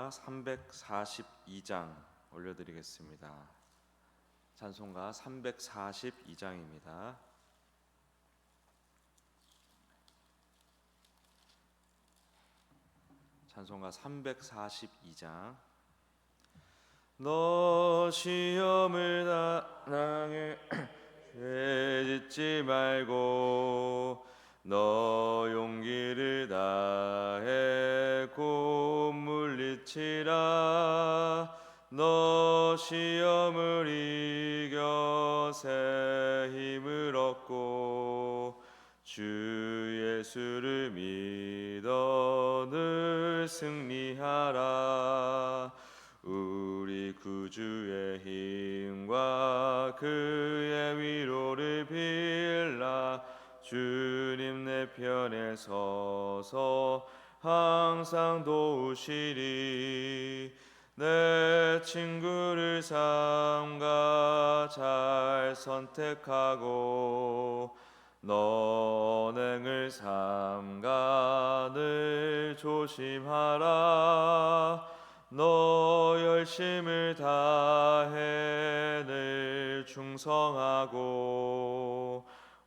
찬송가 342장 올려드리겠습니다. 찬송가 342장입니다. 찬송가 342장. 너 시험을 당해 죄짓지 말고 너 용기를 다해 곧 물리치라. 너 시험을 이겨 새 힘을 얻고 주 예수를 믿어 늘 승리하라. 우리 구주의 힘과 그의 위로를 빌라. 주님 내 편에 서서 항상 도우시리. 내 친구를 삼가 잘 선택하고 너행을 삼가 늘 조심하라. 너 열심을 다해 늘 충성하고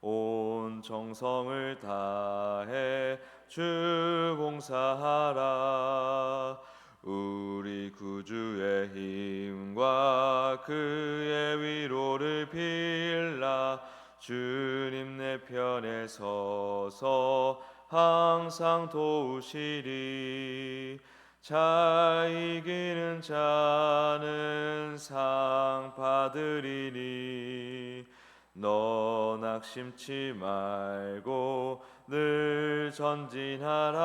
온 정성을 다해 주 봉사하라. 우리 구주의 힘과 그의 위로를 빌라. 주님 내 편에 서서 항상 도우시리. 잘 이기는 자는 상 받으리니 너 낙심치 말고 늘 전진하라.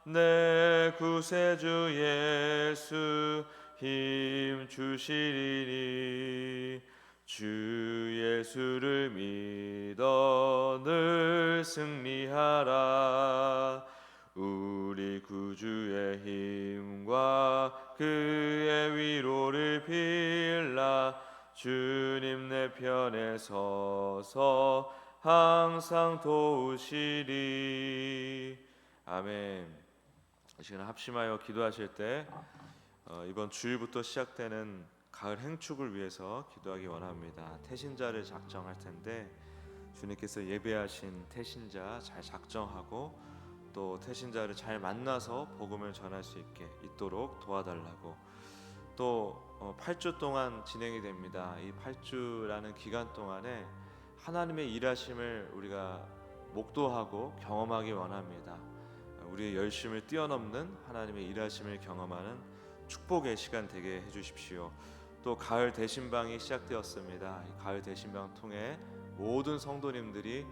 내 구세주 예수 힘 주시리니 주 예수를 믿어 늘 승리하라. 우리 구주의 힘과 그의 위로를 빌라. 주님 내 편에 서서 항상 도우시리. 아멘. 이 시간 합심하여 기도하실 때 이번 주일부터 시작되는 가을 행축을 위해서 기도하기 원합니다. 태신자를 작정할 텐데 주님께서 예배하신 태신자 잘 작정하고 또 태신자를 잘 만나서 복음을 전할 수 있도록 도와달라고. 또 8주 동안 진행이 됩니다. 이 8주라는 기간 동안에 하나님의 일하심을 우리가 목도하고 경험하기 원합니다. 우리의 열심을 뛰어넘는 하나님의 일하심을 경험하는 축복의 시간 되게 해주십시오. 또 가을 대신방이 시작되었습니다. 이 가을 대신방 통해 모든 성도님들이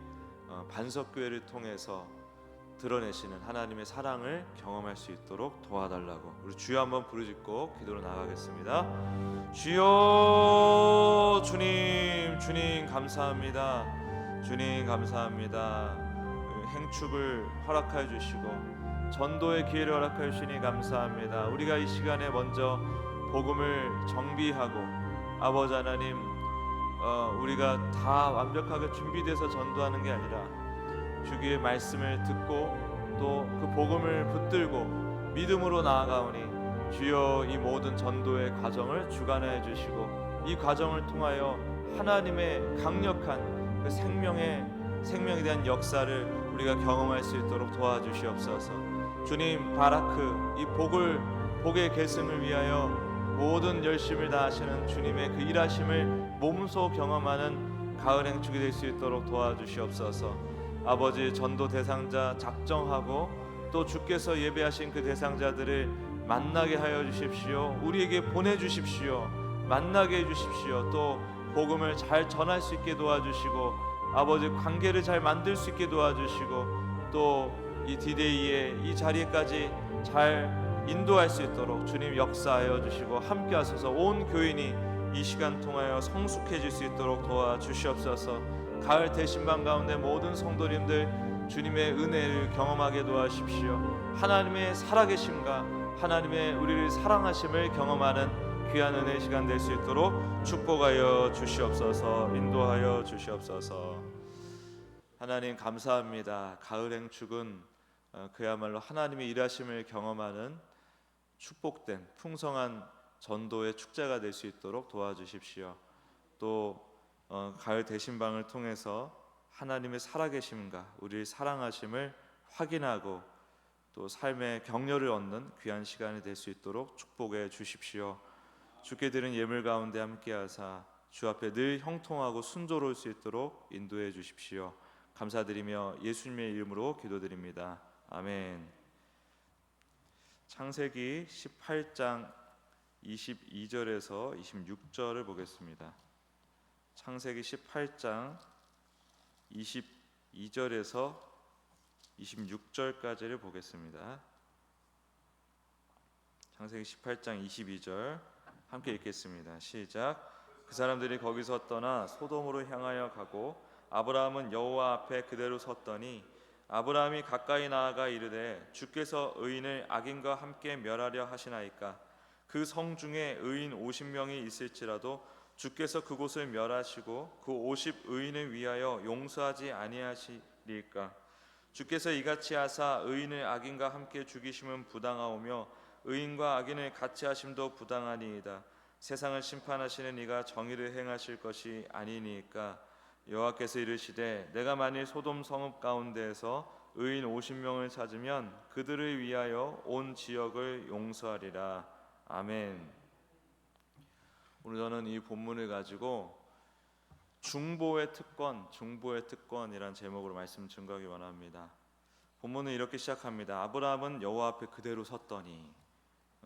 반석교회를 통해서 드러내시는 하나님의 사랑을 경험할 수 있도록 도와달라고. 우리 주여 한번 부르짖고 기도로 나가겠습니다. 주여, 주님 감사합니다. 주님 감사합니다. 행축을 허락하여 주시고 전도의 기회를 허락하여 주시니 감사합니다. 우리가 이 시간에 먼저 복음을 정비하고 아버지 하나님, 우리가 다 완벽하게 준비돼서 전도하는 게 아니라 주기의 말씀을 듣고 또 그 복음을 붙들고 믿음으로 나아가오니 주여 이 모든 전도의 과정을 주관하여 주시고 이 과정을 통하여 하나님의 강력한 그 생명에 대한 역사를 우리가 경험할 수 있도록 도와주시옵소서. 주님, 바라크 이 복의 계승을 위하여 모든 열심을 다하시는 주님의 그 일하심을 몸소 경험하는 가을 행축이 될 수 있도록 도와주시옵소서. 아버지, 전도 대상자 작정하고 또 주께서 예배하신 그 대상자들을 만나게 하여 주십시오. 우리에게 보내주십시오. 만나게 해주십시오. 또 복음을 잘 전할 수 있게 도와주시고 아버지, 관계를 잘 만들 수 있게 도와주시고 또 이 디데이의 이 자리까지 잘 인도할 수 있도록 주님 역사하여 주시고 함께 하소서. 온 교인이 이 시간 통하여 성숙해질 수 있도록 도와주시옵소서. 가을 대신방 가운데 모든 성도님들 주님의 은혜를 경험하게 도와주십시오. 하나님의 살아계심과 하나님의 우리를 사랑하심을 경험하는 귀한 은혜의 시간 될 수 있도록 축복하여 주시옵소서. 인도하여 주시옵소서. 하나님 감사합니다. 가을 행축은 그야말로 하나님의 일하심을 경험하는 축복된 풍성한 전도의 축제가 될 수 있도록 도와주십시오. 또 가을 대신방을 통해서 하나님의 살아계심과 우리를 사랑하심을 확인하고 또 삶의 격려를 얻는 귀한 시간이 될 수 있도록 축복해 주십시오. 주께 드린 예물 가운데 함께하사 주 앞에 늘 형통하고 순조로울 수 있도록 인도해 주십시오. 감사드리며 예수님의 이름으로 기도드립니다. 아멘. 창세기 18장 22절에서 26절을 보겠습니다. 창세기 18장 22절에서 26절까지를 보겠습니다. 창세기 18장 22절 함께 읽겠습니다. 시작. 그 사람들이 거기서 떠나 소돔으로 향하여 가고 아브라함은 여호와 앞에 그대로 섰더니 아브라함이 가까이 나아가 이르되 주께서 의인을 악인과 함께 멸하려 하시나이까. 그 성 중에 의인 50명이 있을지라도 주께서 그곳을 멸하시고 그 50 의인을 위하여 용서하지 아니하시리까. 주께서 이같이 하사 의인을 악인과 함께 죽이심은 부당하오며 의인과 악인을 같이 하심도 부당하니이다. 세상을 심판하시는 이가 정의를 행하실 것이 아니니까. 여호와께서 이르시되 내가 만일 소돔 성읍 가운데에서 의인 50명을 찾으면 그들을 위하여 온 지역을 용서하리라. 아멘. 오늘 저는 이 본문을 가지고 중보의 특권이란 제목으로 말씀 증거하기 원합니다. 본문은 이렇게 시작합니다. 아브라함은 여호와 앞에 그대로 섰더니.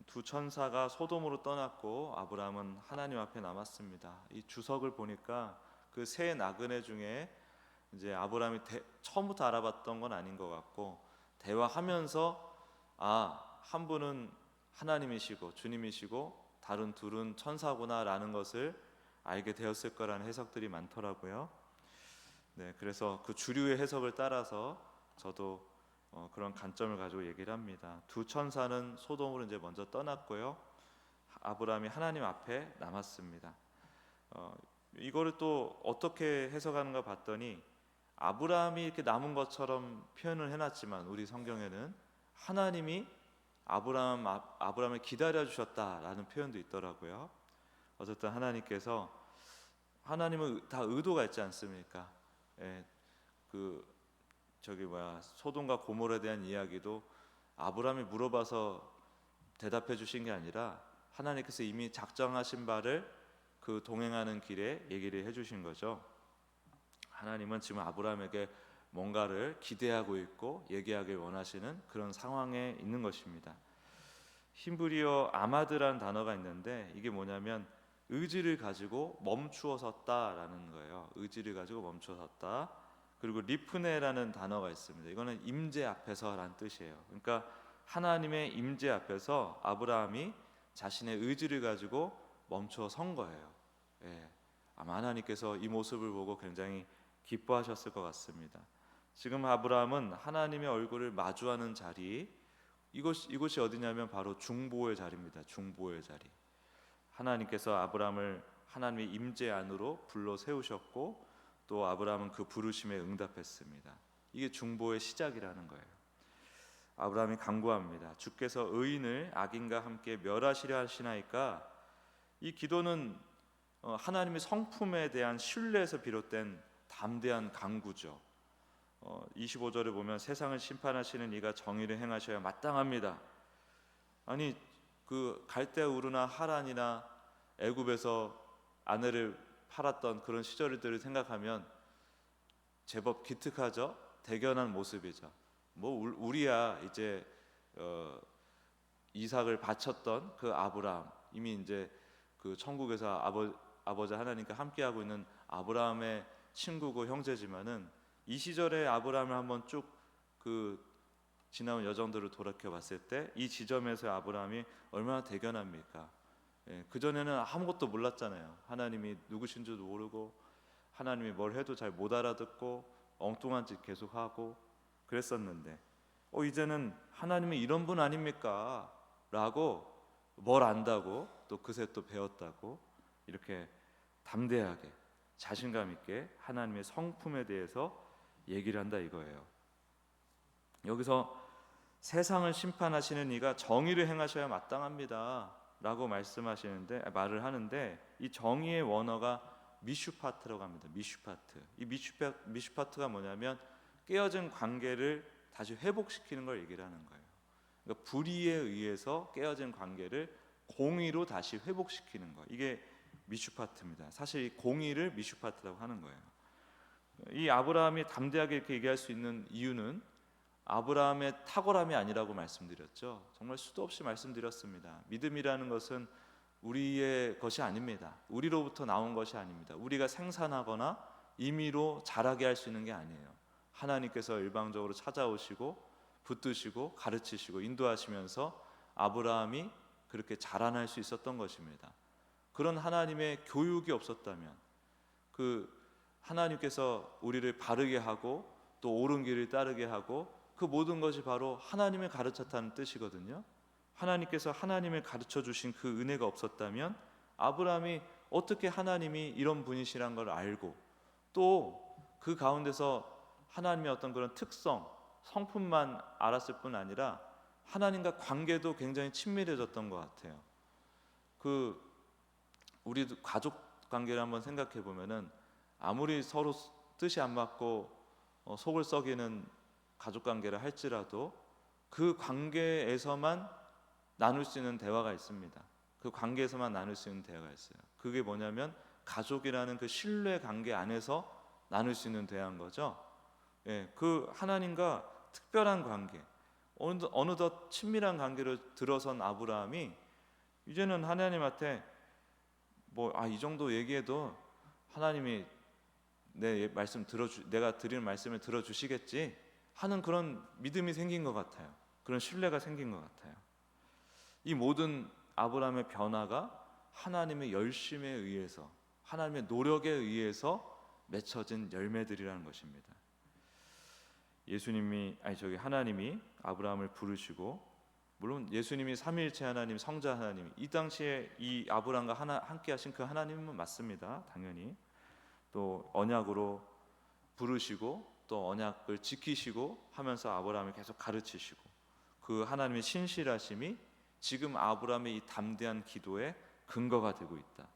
두 천사가 소돔으로 떠났고 아브라함은 하나님 앞에 남았습니다. 이 주석을 보니까 그 세 나그네 중에 이제 아브라함이 처음부터 알아봤던 건 아닌 것 같고, 대화하면서 한 분은 하나님이시고 주님이시고 다른 둘은 천사구나라는 것을 알게 되었을 거라는 해석들이 많더라고요. 네, 그래서 그 주류의 해석을 따라서 저도 그런 관점을 가지고 얘기를 합니다. 두 천사는 소돔으로 이제 먼저 떠났고요. 아브라함이 하나님 앞에 남았습니다. 이거를 또 어떻게 해석하는가 봤더니 아브라함이 이렇게 남은 것처럼 표현을 해놨지만 우리 성경에는 하나님이 아브라함을 기다려 주셨다라는 표현도 있더라고요. 어쨌든 하나님은 다 의도가 있지 않습니까? 소돔과 고모라에 대한 이야기도 아브라함이 물어봐서 대답해 주신 게 아니라 하나님께서 이미 작정하신 바를 그 동행하는 길에 얘기를 해주신 거죠. 하나님은 지금 아브라함에게 뭔가를 기대하고 있고 얘기하길 원하시는 그런 상황에 있는 것입니다. 히브리어 아마드라는 단어가 있는데 이게 뭐냐면 의지를 가지고 멈추어 섰다라는 거예요. 의지를 가지고 멈추어 섰다. 그리고 리프네라는 단어가 있습니다. 이거는 임재 앞에서라는 뜻이에요. 그러니까 하나님의 임재 앞에서 아브라함이 자신의 의지를 가지고 멈춰 선 거예요. 아마 하나님께서 이 모습을 보고 굉장히 기뻐하셨을 것 같습니다. 지금 아브라함은 하나님의 얼굴을 마주하는 자리, 이곳이 어디냐면 바로 중보의 자리입니다. 중보의 자리. 하나님께서 아브라함을 하나님의 임재 안으로 불러 세우셨고 또 아브라함은 그 부르심에 응답했습니다. 이게 중보의 시작이라는 거예요. 아브라함이 간구합니다. 주께서 의인을 악인과 함께 멸하시려 하시나이까. 이 기도는 하나님의 성품에 대한 신뢰에서 비롯된 담대한 간구죠. 25절에 보면 세상을 심판하시는 이가 정의를 행하셔야 마땅합니다. 아니 그 갈대 우르나 하란이나 애굽에서 아내를 팔았던 그런 시절들을 생각하면 제법 기특하죠. 대견한 모습이죠. 우리야 이제 이삭을 바쳤던 그 아브라함, 이미 이제 그 천국에서 아버지 하나님과 함께하고 있는 아브라함의 친구고 형제지만은 이 시절의 아브라함을 한번 쭉 지나온 여정들을 돌이켜 봤을 때 이 지점에서 아브라함이 얼마나 대견합니까? 그전에는 아무것도 몰랐잖아요. 하나님이 누구신 줄도 모르고 하나님이 뭘 해도 잘 못 알아듣고 엉뚱한 짓 계속하고 그랬었는데 이제는 하나님이 이런 분 아닙니까? 라고 뭘 안다고 또 그새 또 배웠다고 이렇게 담대하게 자신감 있게 하나님의 성품에 대해서 얘기를 한다 이거예요. 여기서 세상을 심판하시는 이가 정의를 행하셔야 마땅합니다 라고 말을 하는데, 이 정의의 원어가 미슈파트라고 합니다. 미슈파트. 이 미슈파트가 뭐냐면 깨어진 관계를 다시 회복시키는 걸 얘기를 하는 거예요. 그러니까 불의에 의해서 깨어진 관계를 공의로 다시 회복시키는 거, 이게 미슈파트입니다. 사실 이 공의를 미슈파트라고 하는 거예요. 이 아브라함이 담대하게 이렇게 얘기할 수 있는 이유는 아브라함의 탁월함이 아니라고 말씀드렸죠. 정말 수도 없이 말씀드렸습니다. 믿음이라는 것은 우리의 것이 아닙니다. 우리로부터 나온 것이 아닙니다. 우리가 생산하거나 임의로 자라게 할 수 있는 게 아니에요. 하나님께서 일방적으로 찾아오시고 붙드시고 가르치시고 인도하시면서 아브라함이 그렇게 자라날 수 있었던 것입니다. 그런 하나님의 교육이 없었다면, 그 하나님께서 우리를 바르게 하고 또 옳은 길을 따르게 하고, 그 모든 것이 바로 하나님을 가르쳤다는 뜻이거든요. 하나님께서 하나님을 가르쳐 주신 그 은혜가 없었다면 아브라함이 어떻게 하나님이 이런 분이시란 걸 알고, 또 그 가운데서 하나님의 어떤 그런 특성, 성품만 알았을 뿐 아니라 하나님과 관계도 굉장히 친밀해졌던 것 같아요. 우리 가족 관계를 한번 생각해 보면은 아무리 서로 뜻이 안 맞고 속을 썩이는 가족 관계를 할지라도 그 관계에서만 나눌 수 있는 대화가 있습니다. 그 관계에서만 나눌 수 있는 대화가 있어요. 그게 뭐냐면 가족이라는 그 신뢰 관계 안에서 나눌 수 있는 대화인 거죠. 예, 그 하나님과 특별한 관계, 어느덧 친밀한 관계로 들어선 아브라함이 이제는 하나님한테 이 정도 얘기해도 하나님이 내가 드리는 말씀을 들어주시겠지 하는 그런 믿음이 생긴 것 같아요. 그런 신뢰가 생긴 것 같아요. 이 모든 아브라함의 변화가 하나님의 열심에 의해서, 하나님의 노력에 의해서 맺혀진 열매들이라는 것입니다. 하나님이 아브라함을 부르시고, 물론 예수님이 삼위일체 하나님, 성자 하나님, 이 당시에 이 아브라함과 함께 하신 그 하나님은 맞습니다. 당연히 또 언약으로 부르시고 또 언약을 지키시고 하면서 아브라함을 계속 가르치시고, 그 하나님의 신실하심이 지금 아브라함의 이 담대한 기도의 근거가 되고 있다.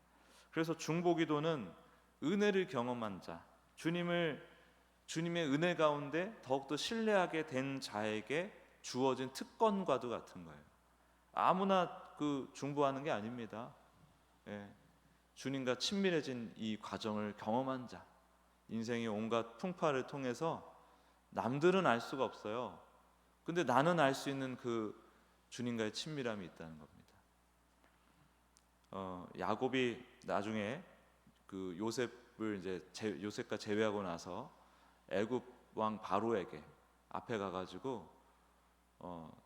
그래서 중보기도는 은혜를 경험한 자, 주님의 은혜 가운데 더욱더 신뢰하게 된 자에게 주어진 특권과도 같은 거예요. 아무나 중보하는 게 아닙니다. 예, 주님과 친밀해진 이 과정을 경험한 자, 인생의 온갖 풍파를 통해서 남들은 알 수가 없어요. 근데 나는 알 수 있는 그 주님과의 친밀함이 있다는 겁니다. 야곱이 나중에 그 요셉과 제외하고 나서 애굽 왕 바로에게 앞에 가가지고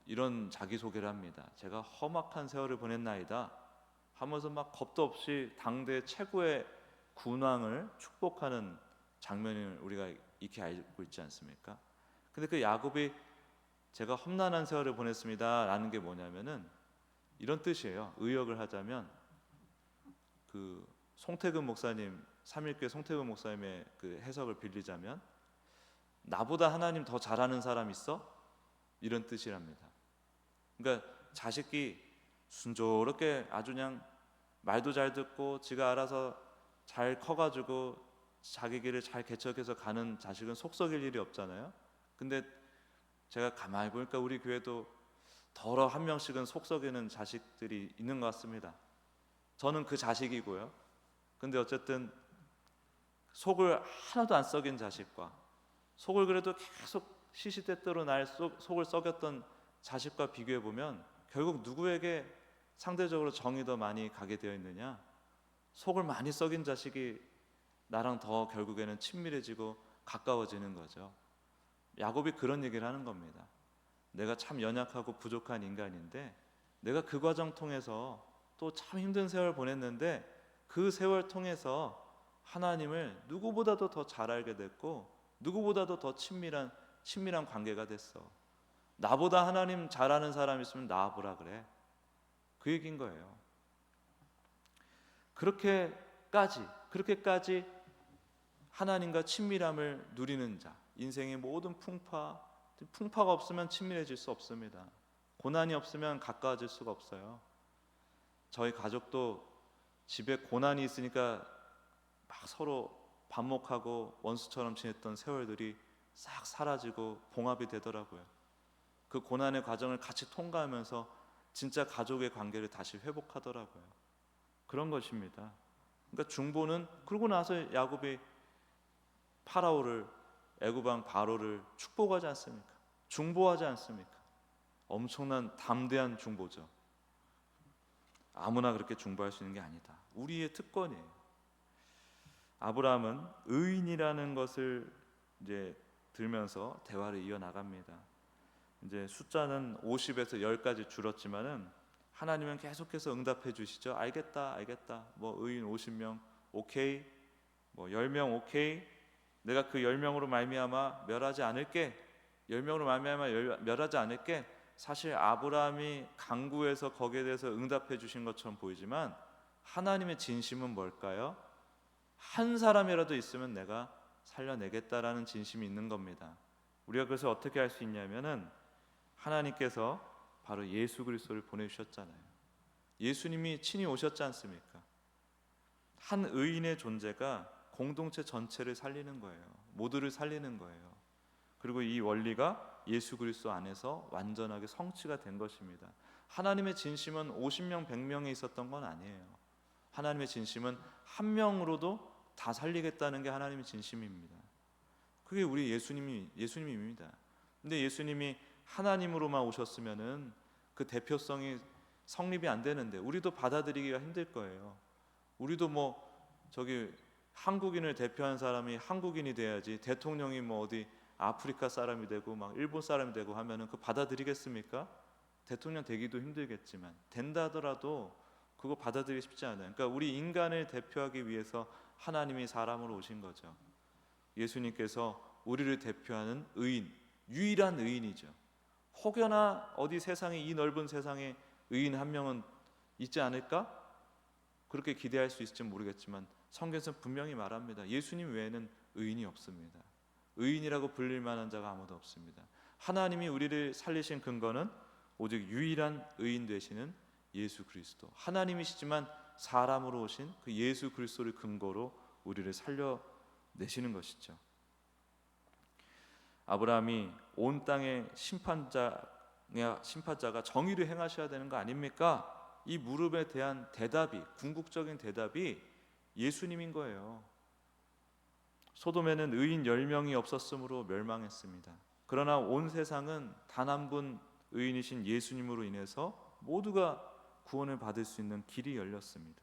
이런 자기소개를 합니다. 제가 험악한 세월을 보냈나이다 하면서 막 겁도 없이 당대 최고의 군왕을 축복하는 장면을 우리가 익히 알고 있지 않습니까? 근데 그 야곱이 제가 험난한 세월을 보냈습니다 라는 게 뭐냐면은 이런 뜻이에요. 의역을 하자면 그 송태근 목사님, 삼일교회 송태근 목사님의 그 해석을 빌리자면, 나보다 하나님 더 잘하는 사람 있어? 이런 뜻이랍니다. 그러니까 자식이 순조롭게 아주 그냥 말도 잘 듣고 지가 알아서 잘 커가지고 자기 길을 잘 개척해서 가는 자식은 속 썩일 일이 없잖아요. 근데 제가 가만히 보니까 우리 교회도 더러 한 명씩은 속 썩이는 자식들이 있는 것 같습니다. 저는 그 자식이고요. 근데 어쨌든 속을 하나도 안 썩인 자식과 속을 그래도 계속 시시때때로 속을 썩였던 자식과 비교해 보면 결국 누구에게 상대적으로 정이 더 많이 가게 되어 있느냐? 속을 많이 썩인 자식이 나랑 더 결국에는 친밀해지고 가까워지는 거죠. 야곱이 그런 얘기를 하는 겁니다. 내가 참 연약하고 부족한 인간인데 내가 그 과정 통해서 또 참 힘든 세월 보냈는데 그 세월 통해서 하나님을 누구보다도 더 잘 알게 됐고 누구보다도 더 친밀한 관계가 됐어. 나보다 하나님 잘 아는 사람 있으면 나와보라 그래. 그 얘기인 거예요. 그렇게까지 하나님과 친밀함을 누리는 자, 인생의 모든 풍파, 풍파가 없으면 친밀해질 수 없습니다. 고난이 없으면 가까워질 수가 없어요. 저희 가족도 집에 고난이 있으니까 막 서로 반목하고 원수처럼 지냈던 세월들이 싹 사라지고 봉합이 되더라고요. 그 고난의 과정을 같이 통과하면서 진짜 가족의 관계를 다시 회복하더라고요. 그런 것입니다. 그러니까 중보는, 그러고 나서 야곱이 파라오를, 애굽 왕 바로를 축복하지 않습니까? 중보하지 않습니까? 엄청난 담대한 중보죠. 아무나 그렇게 중보할 수 있는 게 아니다. 우리의 특권이에요. 아브라함은 의인이라는 것을 이제 들면서 대화를 이어나갑니다. 이제 숫자는 50에서 10까지 줄었지만은 하나님은 계속해서 응답해 주시죠. 알겠다, 알겠다. 뭐 의인 50명, 오케이. 뭐 10명, 오케이. 내가 그 10명으로 말미암아 멸하지 않을게. 10명으로 말미암아 멸하지 않을게. 사실 아브라함이 강구해서 거기에 대해서 응답해 주신 것처럼 보이지만 하나님의 진심은 뭘까요? 한 사람이라도 있으면 내가 살려내겠다라는 진심이 있는 겁니다. 우리가 그래서 어떻게 할 수 있냐면은 하나님께서 바로 예수 그리스도를 보내주셨잖아요. 예수님이 친히 오셨지 않습니까? 한 의인의 존재가 공동체 전체를 살리는 거예요. 모두를 살리는 거예요. 그리고 이 원리가 예수 그리스도 안에서 완전하게 성취가 된 것입니다. 하나님의 진심은 50명, 100명에 있었던 건 아니에요. 하나님의 진심은 한 명으로도 다 살리겠다는 게 하나님의 진심입니다. 그게 우리 예수님입니다. 근데 예수님이 하나님으로만 오셨으면은 그 대표성이 성립이 안 되는데 우리도 받아들이기가 힘들 거예요. 우리도 저기 한국인을 대표한 사람이 한국인이 돼야지, 대통령이 어디 아프리카 사람이 되고 막 일본 사람이 되고 하면은 그 받아들이겠습니까? 대통령 되기도 힘들겠지만, 된다 하더라도 그거 받아들이기 쉽지 않아요. 그러니까 우리 인간을 대표하기 위해서 하나님이 사람으로 오신 거죠. 예수님께서 우리를 대표하는 의인, 유일한 의인이죠. 혹여나 어디 세상에, 이 넓은 세상에 의인 한 명은 있지 않을까? 그렇게 기대할 수 있을지 모르겠지만 성경에서 분명히 말합니다. 예수님 외에는 의인이 없습니다. 의인이라고 불릴 만한 자가 아무도 없습니다. 하나님이 우리를 살리신 근거는 오직 유일한 의인 되시는 예수 그리스도, 하나님이시지만 사람으로 오신 그 예수 그리스도를 근거로 우리를 살려내시는 것이죠. 아브라함이 온 땅의 심판자가 정의를 행하셔야 되는 거 아닙니까? 이 무릎에 대한 대답이, 궁극적인 대답이 예수님인 거예요. 소돔에는 의인 10명이 없었으므로 멸망했습니다. 그러나 온 세상은 단 한 분 의인이신 예수님으로 인해서 모두가 구원을 받을 수 있는 길이 열렸습니다.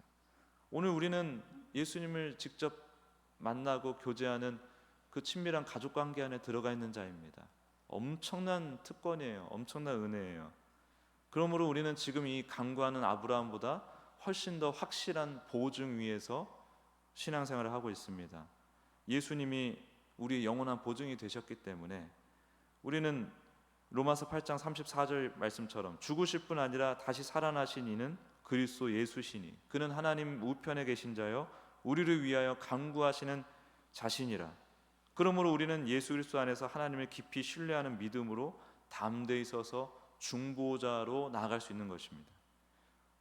오늘 우리는 예수님을 직접 만나고 교제하는 그 친밀한 가족관계 안에 들어가 있는 자입니다. 엄청난 특권이에요. 엄청난 은혜예요. 그러므로 우리는 지금 이 강구하는 아브라함보다 훨씬 더 확실한 보증 위에서 신앙생활을 하고 있습니다. 예수님이 우리의 영원한 보증이 되셨기 때문에 우리는 로마서 8장 34절 말씀처럼 죽으실 뿐 아니라 다시 살아나신 이는 그리스도 예수시니 그는 하나님 우편에 계신 자요 우리를 위하여 간구하시는 자신이라. 그러므로 우리는 예수 그리스도 안에서 하나님을 깊이 신뢰하는 믿음으로 담대히 서서 중보자로 나아갈 수 있는 것입니다.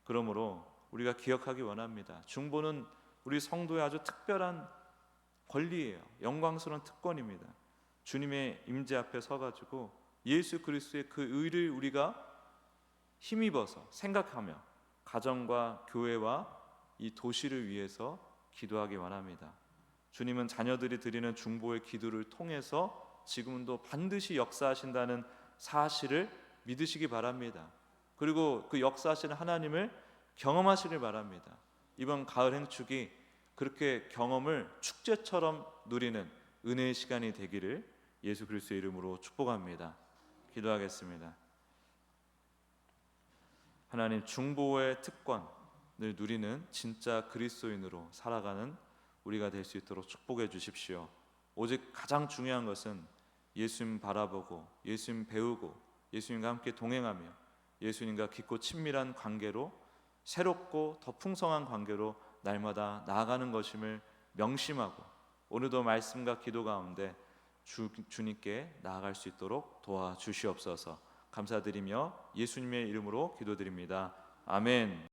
그러므로 우리가 기억하기 원합니다. 중보는 우리 성도의 아주 특별한 권리예요. 영광스러운 특권입니다. 주님의 임재 앞에 서가지고 예수 그리스도의 그 의를 우리가 힘입어서 생각하며 가정과 교회와 이 도시를 위해서 기도하기 원합니다. 주님은 자녀들이 드리는 중보의 기도를 통해서 지금도 반드시 역사하신다는 사실을 믿으시기 바랍니다. 그리고 그 역사하시는 하나님을 경험하시길 바랍니다. 이번 가을 행축이 그렇게 경험을 축제처럼 누리는 은혜의 시간이 되기를 예수 그리스도의 이름으로 축복합니다. 기도하겠습니다. 하나님, 중보의 특권을 누리는 진짜 그리스도인으로 살아가는 우리가 될 수 있도록 축복해 주십시오. 오직 가장 중요한 것은 예수님 바라보고 예수님 배우고 예수님과 함께 동행하며 예수님과 깊고 친밀한 관계로, 새롭고 더 풍성한 관계로 날마다 나아가는 것임을 명심하고 오늘도 말씀과 기도 가운데 주님께 나아갈 수 있도록 도와주시옵소서. 감사드리며 예수님의 이름으로 기도드립니다. 아멘.